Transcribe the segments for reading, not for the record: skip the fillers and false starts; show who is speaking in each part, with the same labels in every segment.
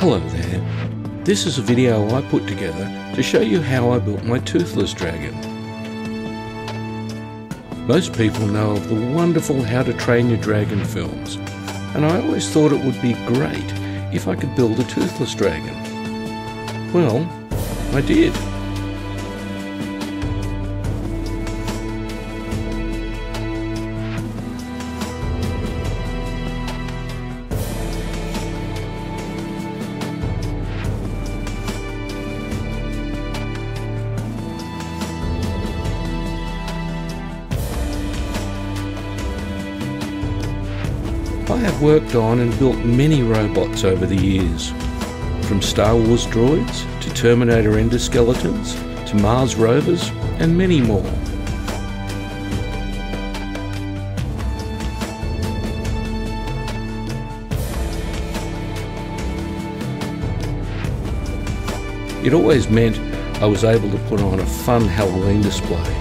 Speaker 1: Hello there. This is a video I put together to show you how I built my Toothless dragon. Most people know of the wonderful How to Train Your Dragon films, and I always thought it would be great if I could build a Toothless dragon. Well, I did. I have worked on and built many robots over the years, from Star Wars droids to Terminator endoskeletons to Mars rovers and many more. It always meant I was able to put on a fun Halloween display.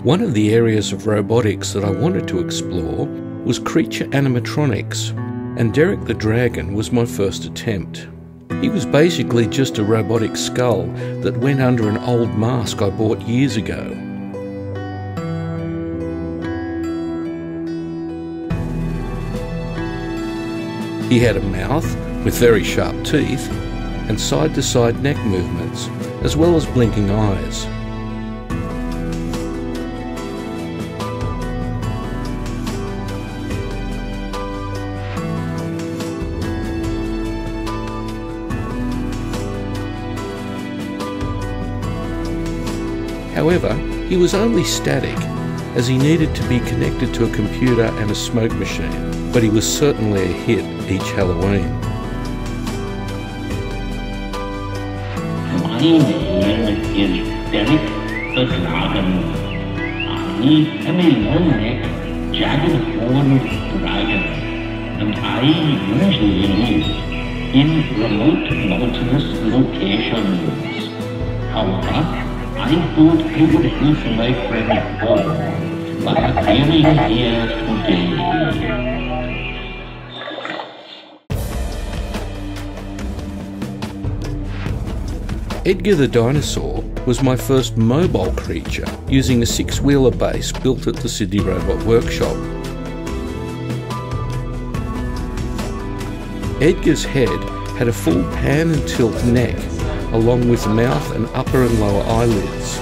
Speaker 1: One of the areas of robotics that I wanted to explore was creature animatronics, and Derek the Dragon was my first attempt. He was basically just a robotic skull that went under an old mask I bought years ago. He had a mouth with very sharp teeth and side-to-side neck movements, as well as blinking eyes. However, he was only static, as he needed to be connected to a computer and a smoke machine, but he was certainly a hit each Halloween.
Speaker 2: My name is Derek the Dragon. I am a long-necked, jagged-horned dragon, and I usually live in remote mountainous locations. However, I thought I would help my friend Paul by appearing here today.
Speaker 1: Edgar the Dinosaur was my first mobile creature using a six-wheeler base built at the Sydney Robot Workshop. Edgar's head had a full pan and tilt neck, along with mouth and upper and lower eyelids.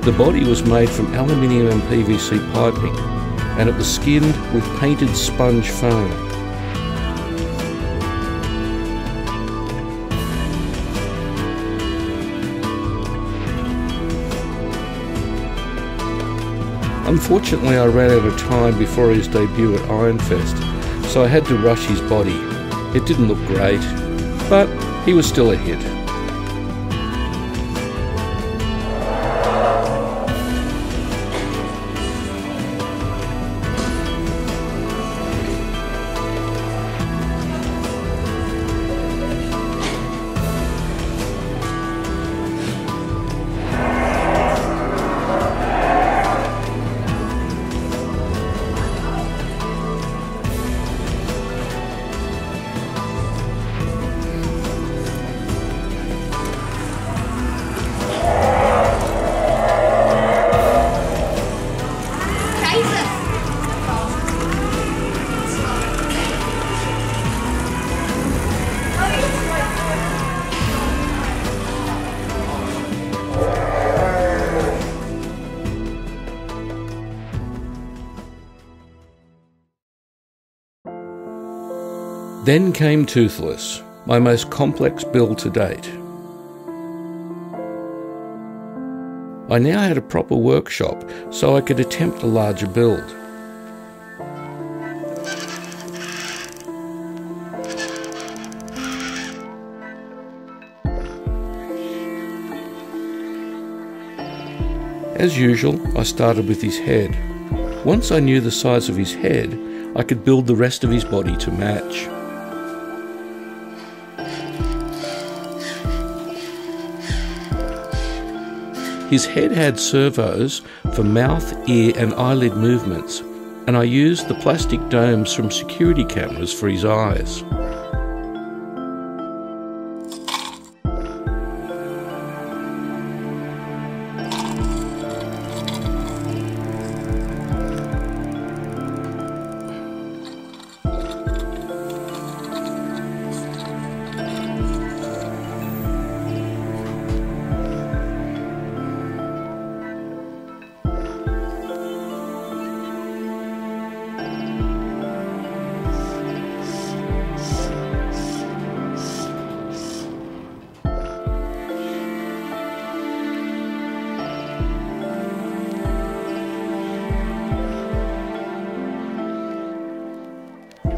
Speaker 1: The body was made from aluminium and PVC piping, and it was skinned with painted sponge foam. Unfortunately, I ran out of time before his debut at Ironfest, so I had to rush his body. It didn't look great, but he was still a hit. Then came Toothless, my most complex build to date. I now had a proper workshop so I could attempt a larger build. As usual, I started with his head. Once I knew the size of his head, I could build the rest of his body to match. His head had servos for mouth, ear and eyelid movements, and I used the plastic domes from security cameras for his eyes.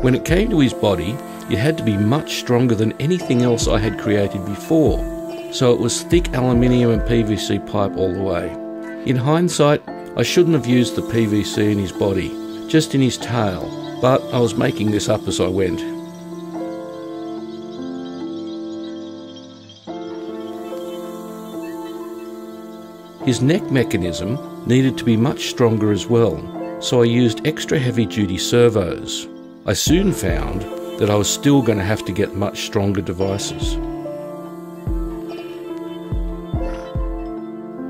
Speaker 1: When it came to his body, it had to be much stronger than anything else I had created before, so it was thick aluminium and PVC pipe all the way. In hindsight, I shouldn't have used the PVC in his body, just in his tail, but I was making this up as I went. His neck mechanism needed to be much stronger as well, so I used extra heavy-duty servos. I soon found that I was still going to have to get much stronger devices.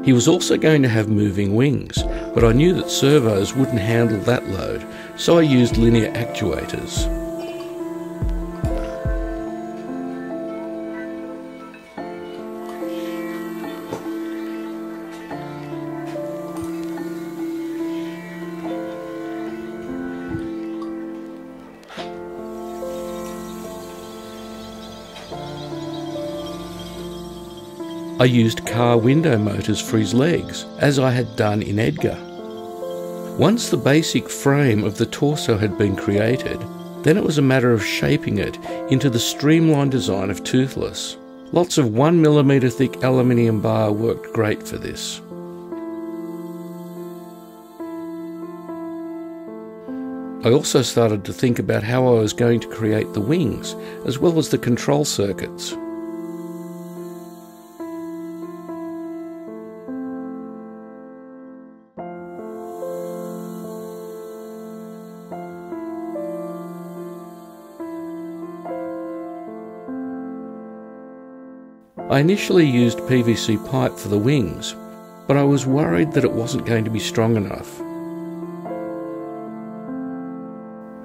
Speaker 1: He was also going to have moving wings, but I knew that servos wouldn't handle that load, so I used linear actuators. I used car window motors for his legs, as I had done in Edgar. Once the basic frame of the torso had been created, then it was a matter of shaping it into the streamlined design of Toothless. Lots of 1mm thick aluminium bar worked great for this. I also started to think about how I was going to create the wings, as well as the control circuits. I initially used PVC pipe for the wings, but I was worried that it wasn't going to be strong enough.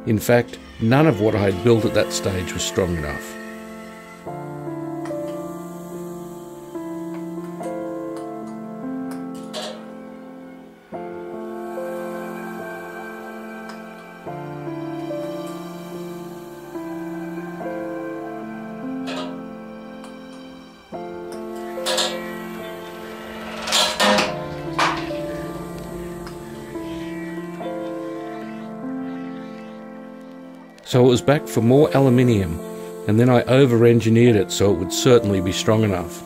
Speaker 1: In fact, none of what I had built at that stage was strong enough. So it was back for more aluminium, and then I over-engineered it so it would certainly be strong enough.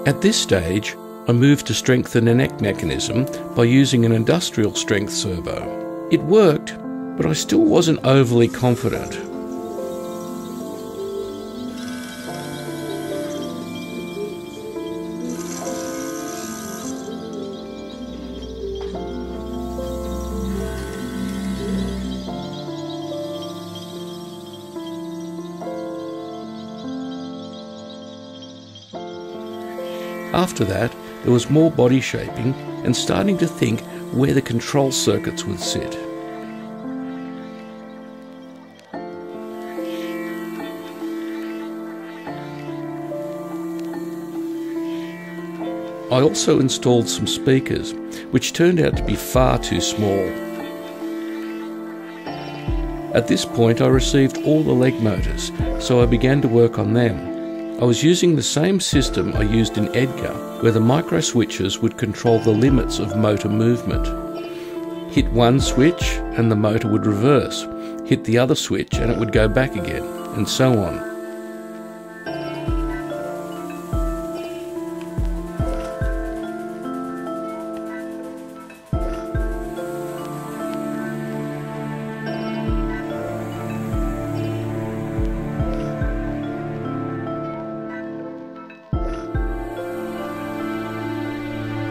Speaker 1: At this stage, I moved to strengthen the neck mechanism by using an industrial strength servo. It worked, but I still wasn't overly confident. After that, there was more body shaping and starting to think where the control circuits would sit. I also installed some speakers, which turned out to be far too small. At this point I received all the leg motors, so I began to work on them. I was using the same system I used in Edgar, where the micro switches would control the limits of motor movement. Hit one switch and the motor would reverse, hit the other switch and it would go back again, and so on.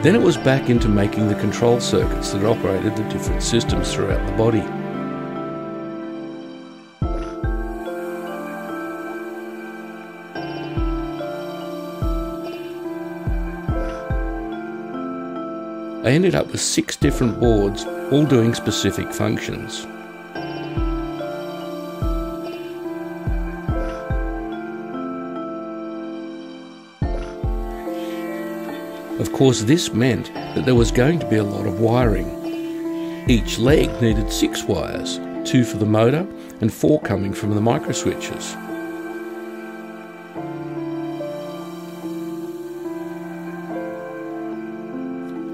Speaker 1: Then it was back into making the control circuits that operated the different systems throughout the body. I ended up with 6 different boards, all doing specific functions. Of course, this meant that there was going to be a lot of wiring. Each leg needed 6 wires, 2 for the motor and 4 coming from the micro switches.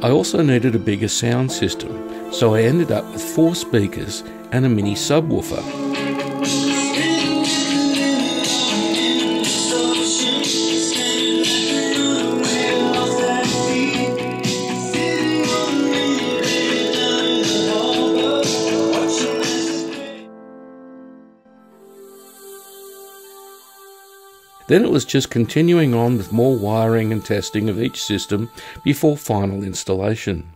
Speaker 1: I also needed a bigger sound system, so I ended up with 4 speakers and a mini subwoofer. Then it was just continuing on with more wiring and testing of each system before final installation.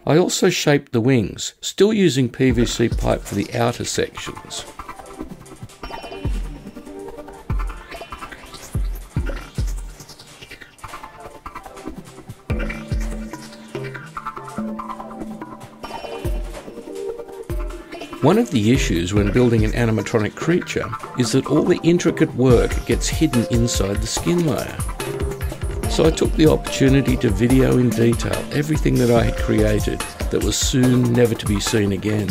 Speaker 1: I also shaped the wings, still using PVC pipe for the outer sections. One of the issues when building an animatronic creature is that all the intricate work gets hidden inside the skin layer. So I took the opportunity to video in detail everything that I had created that was soon never to be seen again.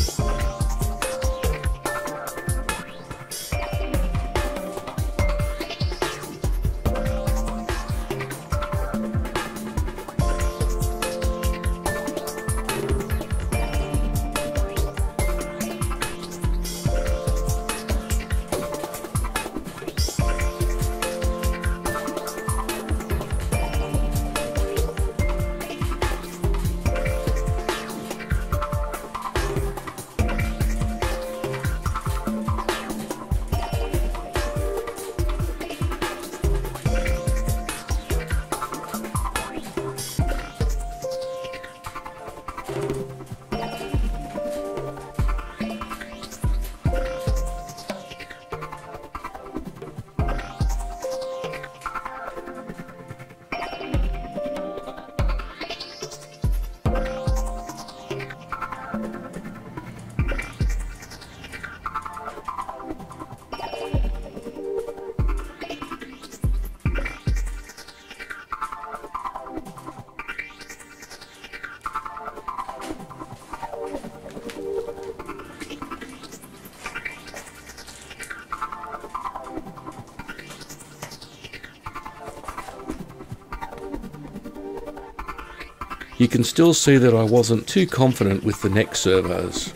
Speaker 1: you can still see that I wasn't too confident with the neck servos.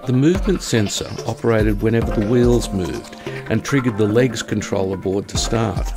Speaker 1: The movement sensor operated whenever the wheels moved and triggered the legs controller board to start.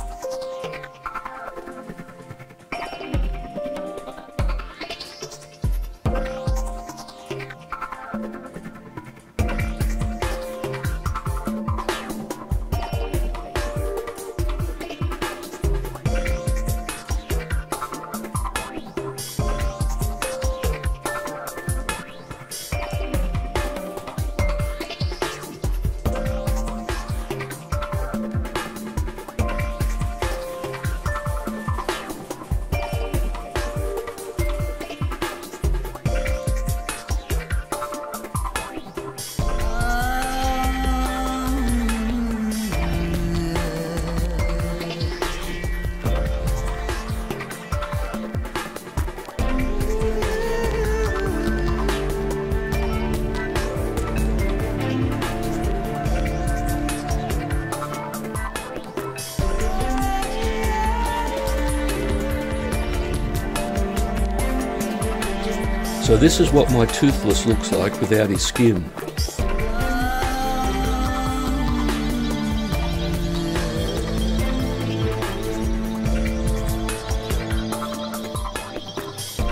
Speaker 1: So this is what my Toothless looks like without his skin.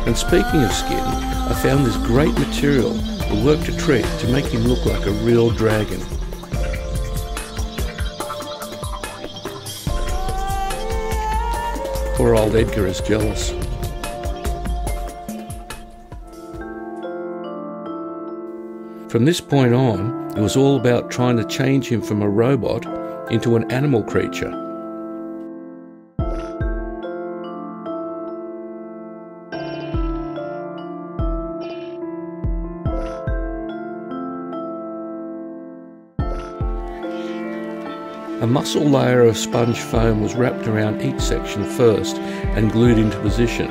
Speaker 1: And speaking of skin, I found this great material that worked a trick to make him look like a real dragon. Poor old Edgar is jealous. From this point on, it was all about trying to change him from a robot into an animal creature. A muscle layer of sponge foam was wrapped around each section first and glued into position.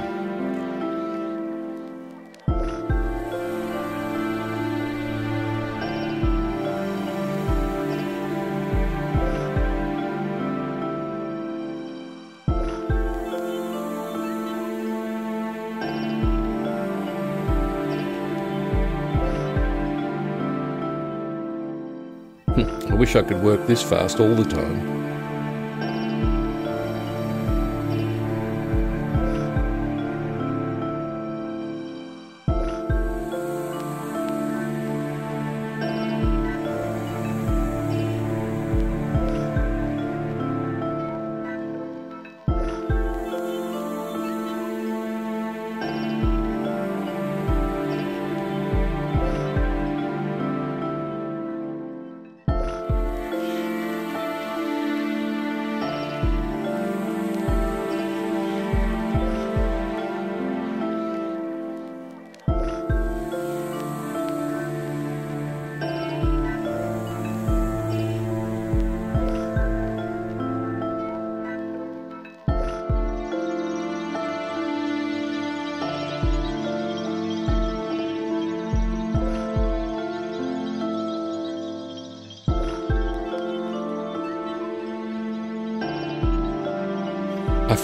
Speaker 1: I wish I could work this fast all the time.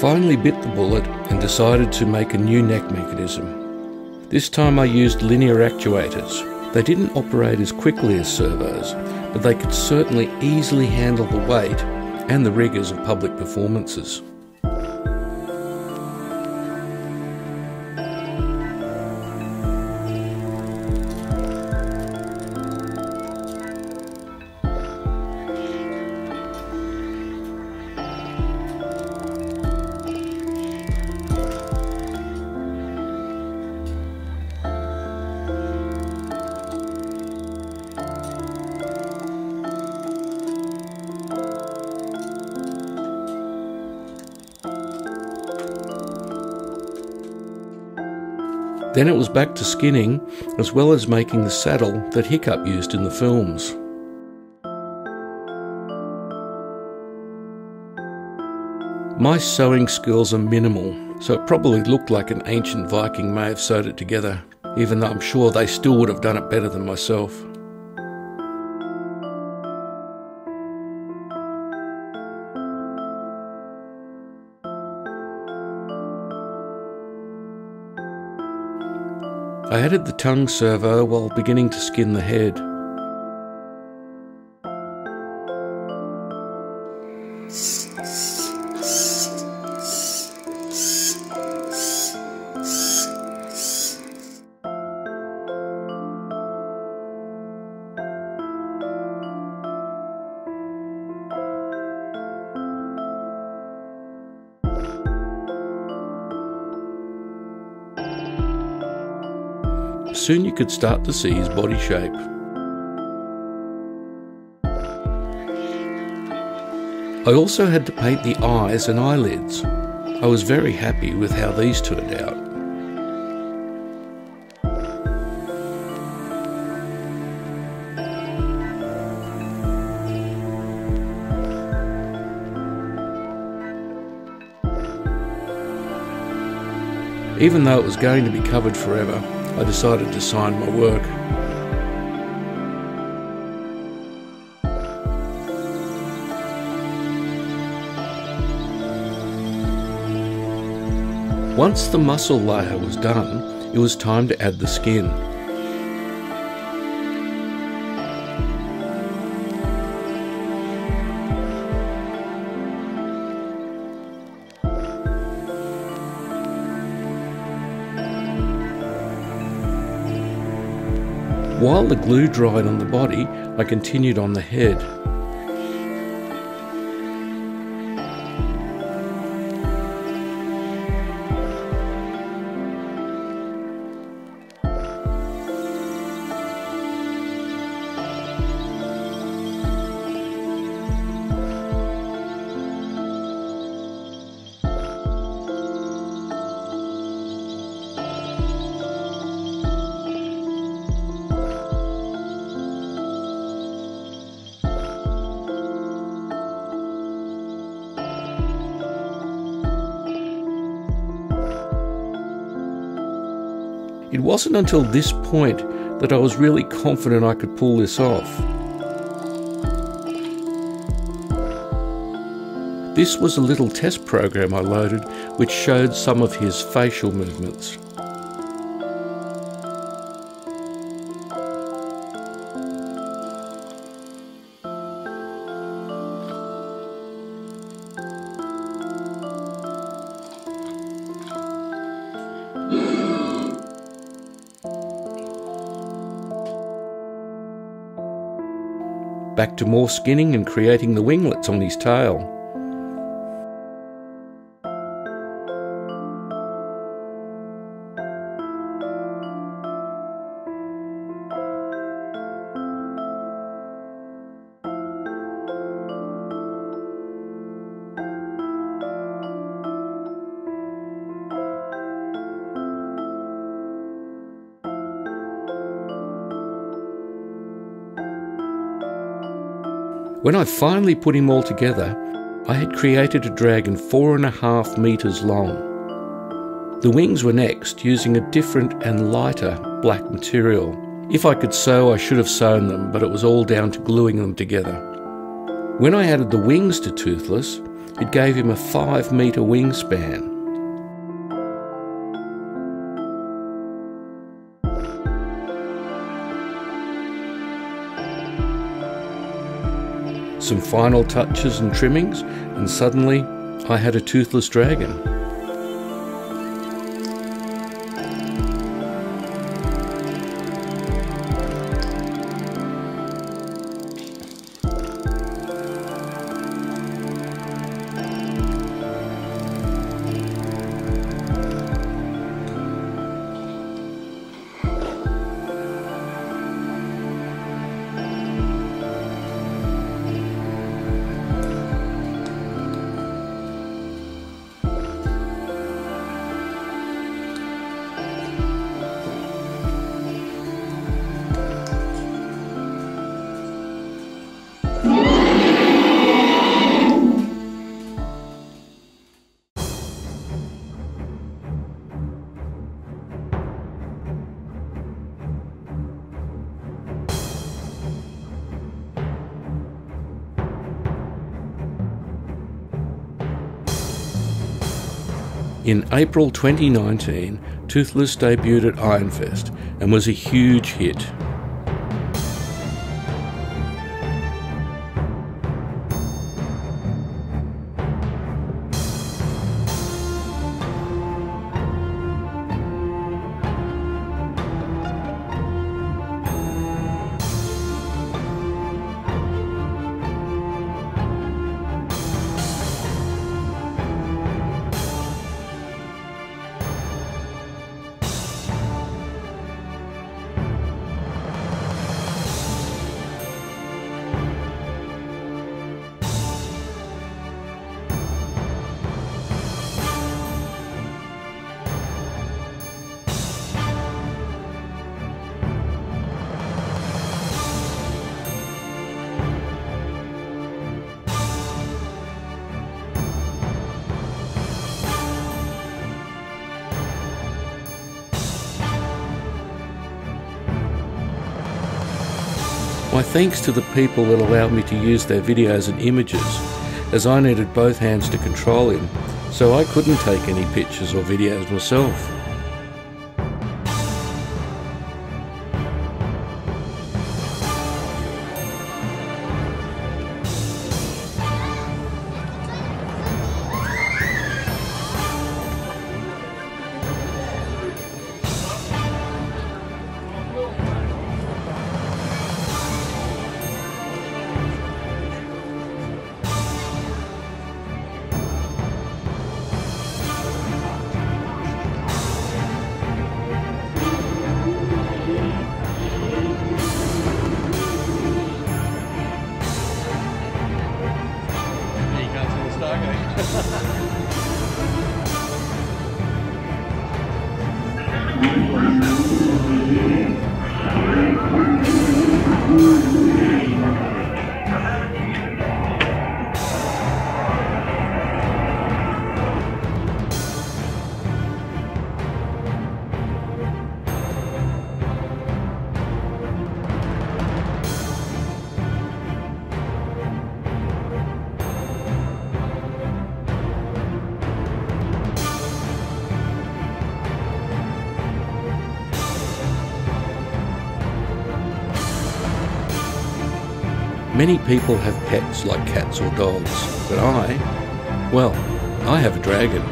Speaker 1: finally bit the bullet and decided to make a new neck mechanism. This time I used linear actuators. They didn't operate as quickly as servos, but they could certainly easily handle the weight and the rigours of public performances. Then it was back to skinning, as well as making the saddle that Hiccup used in the films. My sewing skills are minimal, so it probably looked like an ancient Viking may have sewed it together, even though I'm sure they still would have done it better than myself. I added the tongue servo while beginning to skin the head. Soon you could start to see his body shape. I also had to paint the eyes and eyelids. I was very happy with how these turned out. Even though it was going to be covered forever, I decided to sign my work. Once the muscle layer was done, it was time to add the skin. While the glue dried on the body, I continued on the head. It wasn't until this point that I was really confident I could pull this off. This was a little test program I loaded which showed some of his facial movements. Back to more skinning and creating the winglets on his tail. When I finally put him all together, I had created a dragon 4.5 meters long. The wings were next, using a different and lighter black material. If I could sew, I should have sewn them, but it was all down to gluing them together. When I added the wings to Toothless, It gave him a 5-metre wingspan. Some final touches and trimmings, and suddenly I had a toothless dragon. In April 2019, Toothless debuted at Ironfest and was a huge hit. My thanks to the people that allowed me to use their videos and images, as I needed both hands to control him, so I couldn't take any pictures or videos myself. Many people have pets like cats or dogs, but I have a dragon.